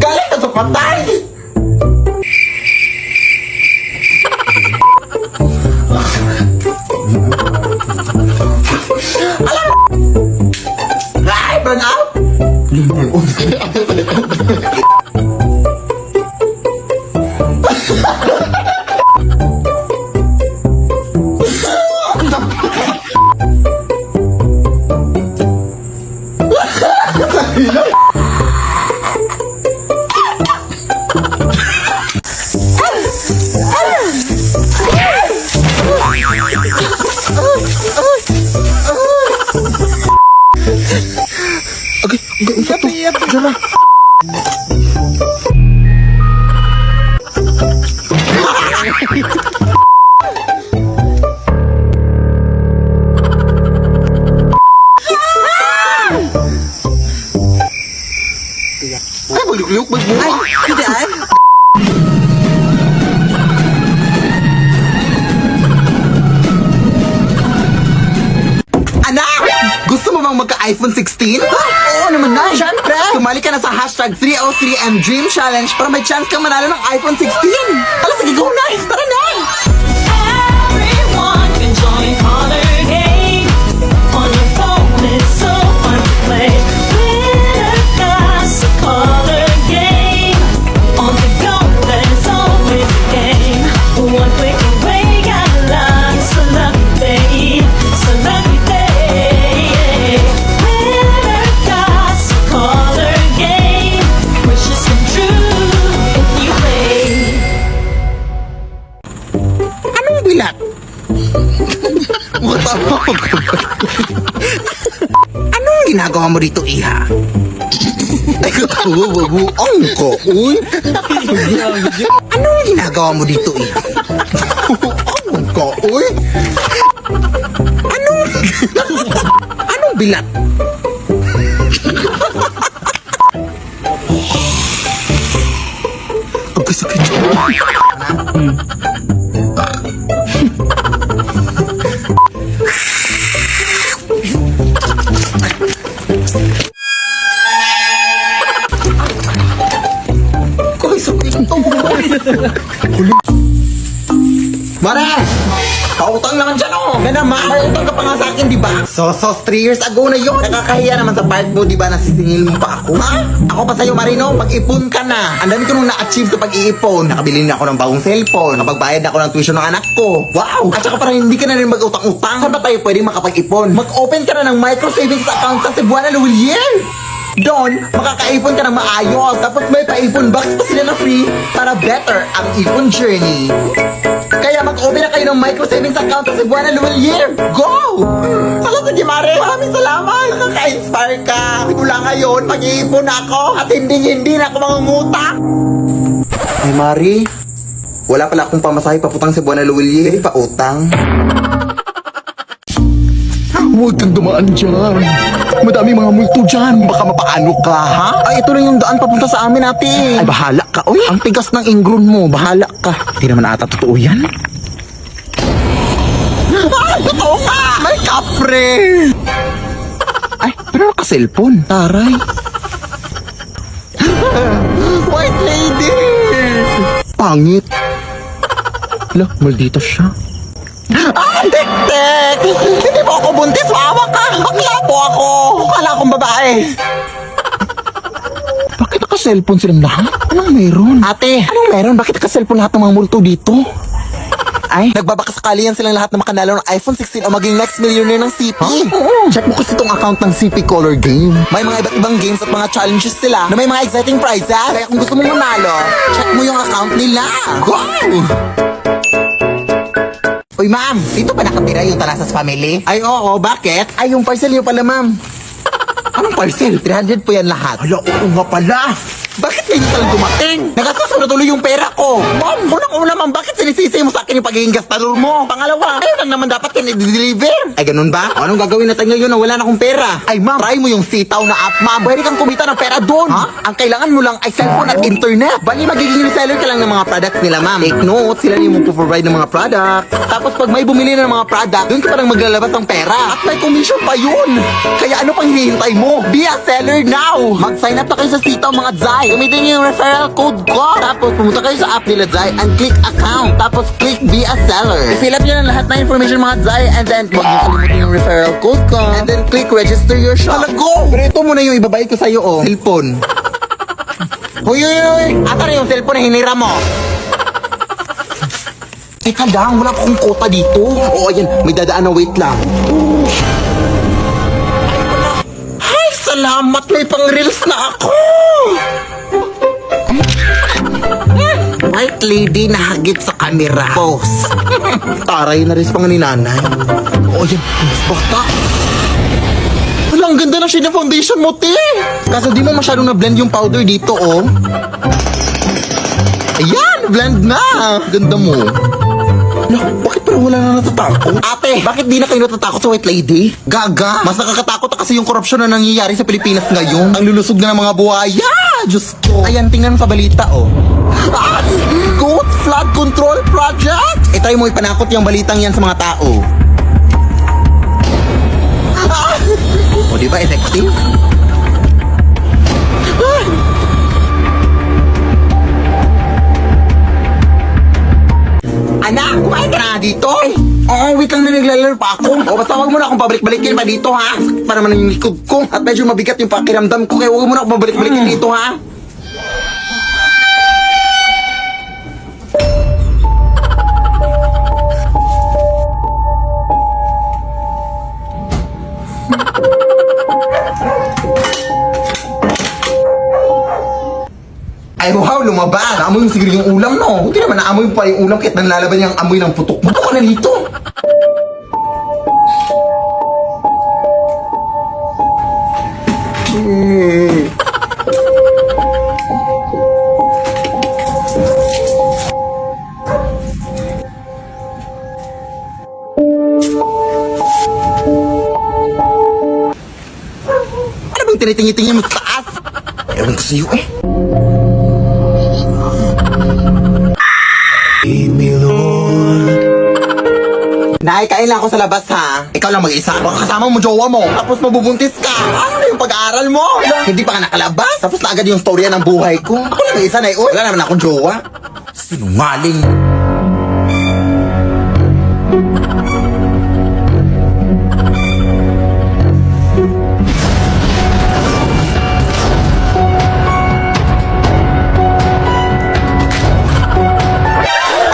Galing ka sa patay! Alam mo! Ay, burn out! Yapi. Diyan. Ay, magluk-luk, magbuka. Ay, hindi ay. Anak! Gusto mo bang magka-iPhone 16? Oo naman na, syempre. Sumali ka na sa hashtag 303M Dream Challenge para may chance kang manalo ng iPhone 16. Alas, sige, go na! Tara na! Everyone can join Color Game. On your phone, it's so fun to play. Winner got a Color Game. On the go, there's always a game. One click away, got a lot. It's a lucky day. It's a lucky day. Winner got a Color Game. Wishes come true if you play. Anong bilat? Anong ginagawa mo dito, Iha? Ay, katawa-wabuang ko, uy. Anong ginagawa mo dito, Iha? Ang ko, uy. Anong bilat? Ang kasakit siya. Koy, sakit ito. Mare! Pautang naman dyan, oh! Na naman, may utang ka pa nga sa akin, di ba? So, 3 years ago na yun. Nakakahiya naman sa part mo, di ba? Nasisingil mo pa ako. Ha? Ako pa sa'yo, Marino, pag-ipon ka na. Ang dami ko nung na-achieve sa pag-iipon. Nakabili na ako ng bagong cellphone. Nakapagbayad ako ng tuition ng anak ko. Wow! At saka parang hindi ka na rin mag-utang-utang. Saan ba tayo pwedeng makapag-ipon? Mag-open ka na ng micro savings account sa Cebuana Luwilier. Doon, makakaipon ka ng maayos. Tapos may pa-ipon box pa sila na free para better ang ipon journey. Kaya mag-open na kayo ng micro savings account sa Cebuana Luwilier. Go! Alam sige, Mare, maraming salamat. Nakaka-inspire ka. Simula ngayon, mag-iipon ako at hindi na ako mangungutang. Ay, Mari, wala pala akong pamasahe paputang Cebuana Luwilier. Pautang. Huwag kang dumaan dyan. Madami mga multo dyan. Baka mapaano ka, ha? Ay, ito lang yung daan papunta sa amin, ate. Ay, bahala ka. Uy, ang tigas ng ingron mo. Bahala ka. Hindi naman ata totoo yan. Ay, totoo ka! May kapre! Ay, pero naka-cellphone. Taray. White lady! Pangit. Hala, maldito siya. Ah, tek-tek! Hindi mo ako buntis, maawa ka! Bakla po ako! Kala akong babae! Bakit naka-cellphone silang lahat? Anong meron? Ate, anong meron? Bakit naka-cellphone lahat ng mga multo dito? Ay, nagbabakasakali yan silang lahat na makanalo ng iPhone 16 o maging next millionaire ng CP. Huh? Check mo kasi itong account ng CP Color Game. May mga iba't ibang games at mga challenges sila na may mga exciting prizes. Kaya kung gusto mong manalo, check mo yung account nila. Go! Uy, ma'am, dito ba nakatira yung Talasas family? Ay, oo, bakit? Ay, yung parcel niyo pala, ma'am. Anong parcel? 300 po yan lahat. Hala, oo nga pala. Bakit kayo talang dumating? Nagastos na tuloy yung pera ko. Ma'am, unang-una, ma'am, bakit sinisisi mo sa akin yung pagiging gastador mo? Pangalawa, ayun lang naman dapat yan i-deliver. Ay, ganun ba? O, anong gagawin natin ngayon na wala na akong pera? Ay, ma'am, try mo yung sitaw na app, ma'am. Pwede kang kumita ng pera doon. Ha? Ang kailangan mo lang ay cellphone at internet. Bali, magiging reseller ka lang ng mga products nila, ma'am. Take note, sila yung magpo-provide ng mga products. Tapos pag may bumili na ng mga product, doon ka parang maglalabas ng pera. At may commission pa yun. Kaya ano pang hinihintay mo? Be a seller now! Mag-sign up na kayo sa sitaw, mga Zay. Zai. Gamitin niyo yung referral code ko. Tapos pumunta kayo sa app nila Zai and click account. Tapos click be a seller. I-fill up nyo ng lahat na information mga Zai and then huwag niyo kalimutin yung referral code ko. And then click register your shop. Go! Pero ito muna yung ibabayad ko sa'yo, oh. Cellphone. Hoy, ata na yung cellphone na hinira mo. Teka lang, wala pa akong kota dito. Oo, ayan, may dadaan na wait lang. Ay, salamat, may pang-reels na ako. White lady na hagit sa camera. Pose. Taray na rin pang ni nanay. Oo, ayan, mas bata. Wala, ang ganda ng shade ng foundation mo, te. Kaso di mo masyadong na-blend yung powder dito, oh. Ayan, blend na. Ganda mo. No, bakit parang wala na natatakot? Ate, bakit di na kayo natatakot sa white lady? Gaga, mas nakakatakot na kasi yung korupsyon na nangyayari sa Pilipinas ngayon. Ang lulusog na ng mga buhaya. Diyos ko. Ayan, tingnan mo sa balita, oh. Ah, Goat Flood Control Project! Try mo ipanakot yung balitang yan sa mga tao. Ah! O, di ba effective? Ah! Anak, kumain ka na dito? Oo, wait lang na naglalaro pa ako. O, basta wag mo na akong pabalik-balikin pa dito, ha? Para naman yung likod ko. At medyo mabigat yung pakiramdam ko. Kaya wag mo na akong pabalik-balikin dito, ha? Ay, wow, lumabas. Naamoy yung siguro yung ulam, no? Hindi naman naamoy pa yung ulam kahit nanlalaban yung amoy ng putok. Buto ka na dito. Ano bang tinitingi-tingi mo sa taas? Ewan ko sa'yo, eh. Nay, kain lang ako sa labas, ha? Ikaw lang mag-isa. Baka kasama mo jowa mo. Tapos mabubuntis ka. Ano na yung pag-aaral mo? Hindi pa ka nakalabas. Tapos na agad yung storya ng buhay ko. Ako lang mag-isa, Nay. Uy, wala naman akong jowa. Sinungaling.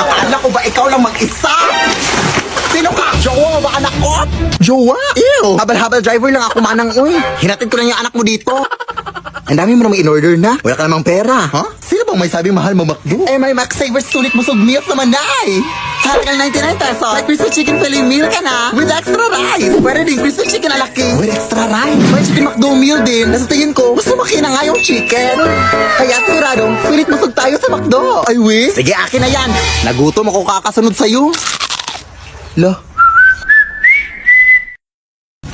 Akala ko ba ikaw lang mag-isa? Sino ka? Jowa mo ba anak ko? Jowa? Ew! Habal-habal driver lang ako manang uy. Hinatid ko lang yung anak mo dito. Ang dami mo namang in-order na. Wala ka namang pera. Ha? Sino bang may sabing mahal mo McDo? Eh, may Max Savers sulit busog meals naman na eh. Sa halagang 99 pesos, may crispy chicken fillet meal ka na with extra rice. Pwede din crispy chicken na laki with extra rice. May chicken McDo meal din. Nasa tingin ko, mas lumaki na nga yung chicken. Kaya siguradong, sulit busog tayo sa McDo. Ay, we? Sige, akin na yan. Nagutom ako kakasunod sa'yo. Lo.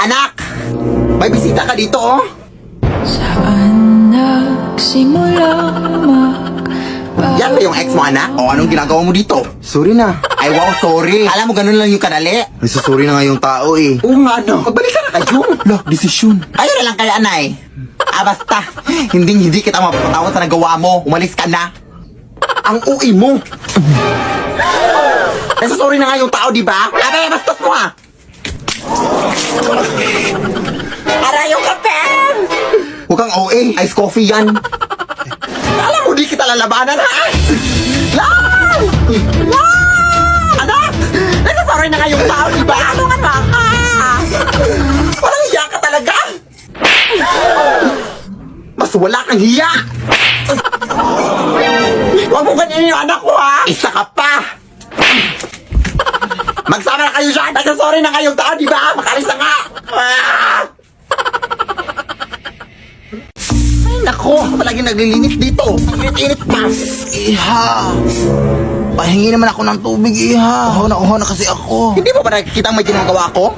Anak! May bisita ka dito, oh. Saan nagsimula Yan ba yung ex mo, anak? O anong ginagawa mo dito? Sorry na. Ay, wow, sorry. Alam mo, ganun lang yung kadali. Nagsusorry na nga yung tao, eh. Oo nga, no. Magbalik ka na kayo. Lo, desisyon. Ayun na lang kaya, anay. Basta. Hindi kita mapapatawad sa nagawa mo. Umalis ka na. Ang ui mo. Nagsusorry na nga yung tao, di ba? Abay, bastos mo, ha. Aray yung kape! Huwag kang OA. Ice coffee yan. Alam mo, di kita lalabanan, ha? Lan! Lan! Anak! Nagsasorry na nga yung tao, di ba? Ano nga ba ka? Parang hiya ka talaga. Mas wala kang hiya. Huwag mo ganyan yung anak ko, ha? Isa ka pa. Magsama na kayo siya. Nagsasorry na kayong tao, di ba? Makalis na nga. Ay, nako. Palagi naglilinis dito. Init pa. Iha. Pahingi naman ako ng tubig, Iha. Uhaw na kasi ako. Hindi mo ba nakikita may ginagawa ko?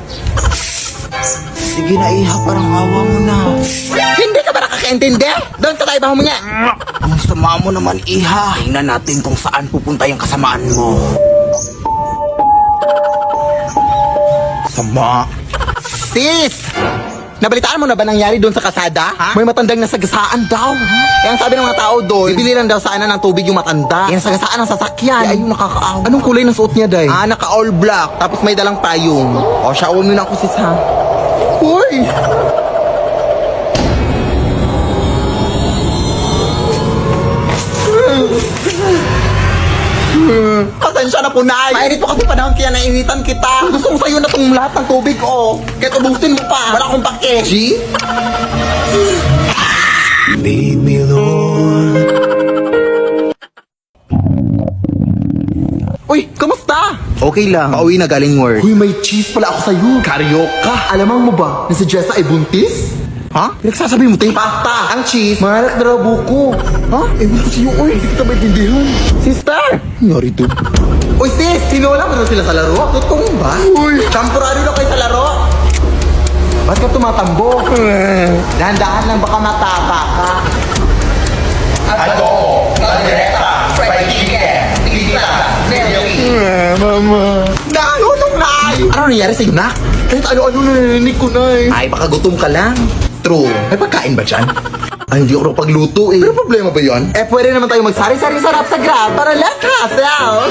Sige na, Iha. Parang awa mo na. Hindi ka ba nakakaintindi? Doon ka tayo ba huminga? Ang sama mo naman, Iha. Tingnan natin kung saan pupunta yung kasamaan mo. Sama. Sis! Nabalitaan mo na ba nangyari doon sa kasada? Ha? May matandang nasagasaan daw. Kaya ang sabi ng mga tao doon, bibili lang daw sana ng tubig yung matanda. Yan nasagasaan ng sasakyan. Ay, ayun, nakakaawa. Anong kulay ng suot niya, Day? Naka all black. Tapos may dalang payong. O, shower mo na ako, sis, ha? Uy! Pasensya na po, Nay. Mainit po kasi panahon kaya nainitan kita. Gusto ko sa'yo na itong lahat ng tubig, oh. Kaya tubusin mo pa. Wala akong pake. G? Lead me, Lord. Uy, kamusta? Okay lang. Pauwi na galing work. Uy, may cheese pala ako sa'yo. Karyoka. Alamang mo ba na si Jessa ay buntis? Ha? Pinagsasabi mo, tayo pasta. Ang cheese, malak na raw buko. Ha? Ewan ko sa'yo, uy. Hindi kita maintindihan. Sister! Nangyari to. Uy, sis! Sinula mo na sila sa laro? Totoo ba? Uy! Champurado na kayo sa laro? Ba't ka tumatambo? Dahan-dahan lang baka mataka ka. Mama. Nay! Anong nay? Ano nangyari sa'yo, nak? Kahit ano-ano narinig ko, Nay. Ay, baka gutom ka lang. True. May pagkain ba dyan? Ay, hindi ako pagluto eh. Pero problema ba yan? Eh, pwede naman tayo magsari-sari sarap sa Grab para less hassle.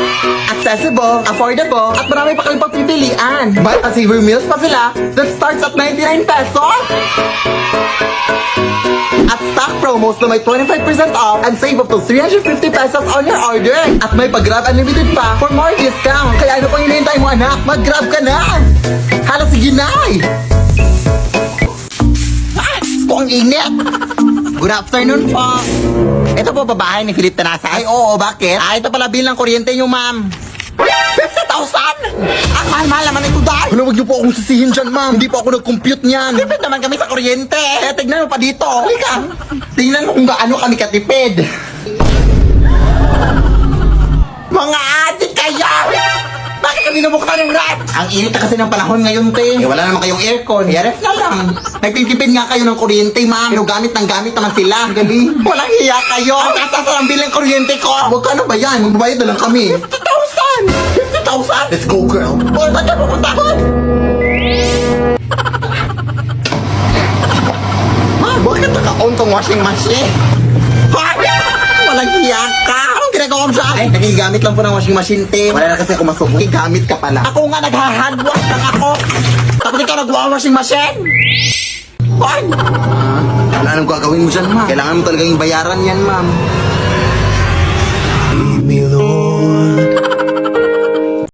Accessible, affordable, at marami pa kayong pagpipilian. Buy a Savor Meals pa sila that starts at 99 pesos. At stock promos na may 25% off and save up to 350 pesos on your order. At may pag-Grab Unlimited pa for more discount. Kaya ano pang hinihintay mo, anak? Mag-Grab ka na! Hala, sige, Nay! Ah, kung init! Good afternoon po. Ito po babae ni Philip Tanasa. Ay, oo, bakit? Ah, ito pala bill ng kuryente niyo, ma'am. 50,000! Ang mahal-mahal naman ito, dahil. Wala, wag niyo po akong sisihin dyan, ma'am. Hindi po ako nag-compute niyan. Tipid naman kami sa kuryente. Eh, tignan mo pa dito. Halika. Tingnan mo kung gaano kami katipid. Mga adik kayo! Bakit kami nabuksan yung ref? Ang init na kasi ng panahon ngayon, te. Eh, wala naman kayong aircon. Eh, ref na lang. Nagtitipid nga kayo ng kuryente, ma'am. Pero gamit ng gamit naman sila. Gabi. Walang hiya kayo. Ang taas ang bilang kuryente ko. Huwag ka na ba yan? Magbabayad na lang kami. 50,000! 50,000? Let's go, girl. O, saan ka pupunta ko? Ah, bakit naka-on tong washing machine? Ha? Walang hiya ka. Anong ginagawa mo siya? Ay, nakigamit lang po ng washing machine, te. Wala na kasi ako masok. Nakigamit ka pala. Ako nga nagha-handwash lang ako. Tapos ikaw nagwa-washing machine? Ay! Wala nang gagawin mo dyan, ma'am. Kailangan mo talaga yung bayaran yan, ma'am. Lead me, Lord.